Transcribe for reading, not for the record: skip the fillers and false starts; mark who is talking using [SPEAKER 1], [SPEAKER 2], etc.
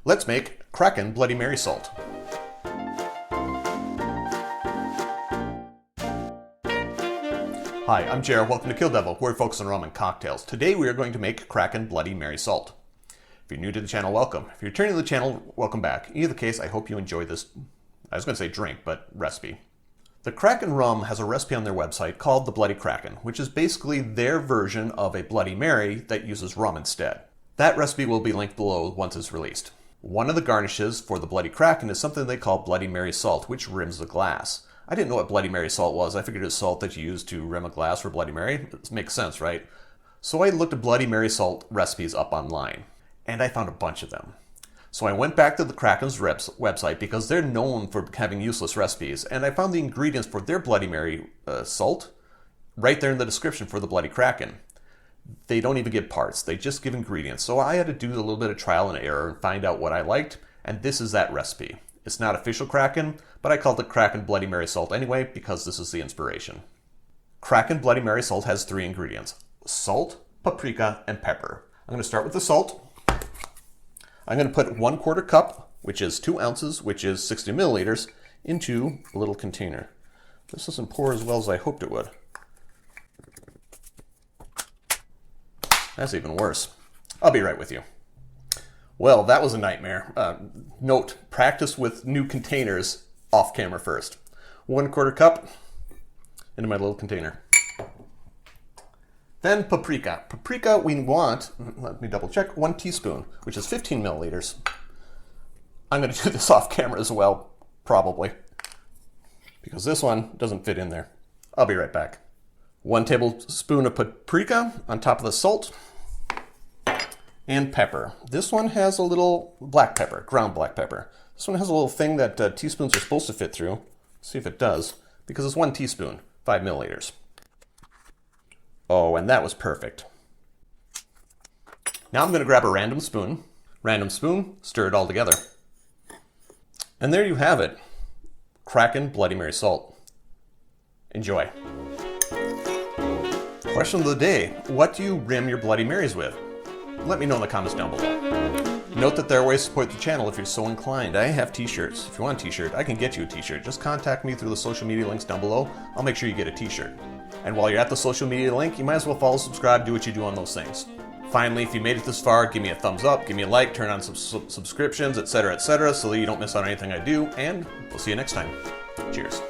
[SPEAKER 1] Let's make Kraken Bloody Mary salt. Hi, I'm Jared. Welcome to Kill-Divill, where we focus on rum and cocktails. Today we are going to make Kraken Bloody Mary salt. If you're new to the channel, welcome. If you're returning to the channel, welcome back. In either case, I hope you enjoy this, I was going to say drink, but recipe. The Kraken Rum has a recipe on their website called the Bloody Kraken, which is basically their version of a Bloody Mary that uses rum instead. That recipe will be linked below once it's released. One of the garnishes for the Bloody Kraken is something they call Bloody Mary salt, which rims the glass. I didn't know what Bloody Mary salt was. I figured it was salt that you use to rim a glass for Bloody Mary. It makes sense, right? So I looked at Bloody Mary salt recipes up online, and I found a bunch of them. So I went back to the Kraken's website because they're known for having useless recipes, and I found the ingredients for their Bloody Mary salt right there in the description for the Bloody Kraken. They don't even give parts, they just give ingredients. So I had to do a little bit of trial and error and find out what I liked, and this is that recipe. It's not official Kraken, but I called it Kraken Bloody Mary salt anyway because this is the inspiration. Kraken Bloody Mary salt has 3 ingredients: salt, paprika, and pepper. I'm going to start with the salt. I'm going to put 1/4 cup, which is 2 ounces, which is 60 milliliters, into a little container. This doesn't pour as well as I hoped it would. That's even worse. I'll be right with you. Well, that was a nightmare. Note, practice with new containers off camera first. 1/4 cup into my little container. Then paprika. Paprika we want, let me double check, 1 teaspoon, which is 15 milliliters. I'm going to do this off camera as well, probably, because this one doesn't fit in there. I'll be right back. 1 tablespoon of paprika on top of the salt, and pepper. This one has a little black pepper, ground black pepper. This one has a little thing that teaspoons are supposed to fit through. Let's see if it does, because it's 1 teaspoon, 5 milliliters. Oh, and that was perfect. Now I'm going to grab a random spoon, stir it all together. And there you have it, Kraken Bloody Mary salt. Enjoy. Question of the day: what do you rim your Bloody Marys with? Let me know in the comments down below. Note that there are ways to support the channel if you're so inclined. I have t-shirts. If you want a t-shirt, I can get you a t-shirt. Just contact me through the social media links down below. I'll make sure you get a t-shirt. And while you're at the social media link, you might as well follow, subscribe, do what you do on those things. Finally, if you made it this far, give me a thumbs up, give me a like, turn on some subscriptions, etc., so that you don't miss out on anything I do, and we'll see you next time. Cheers.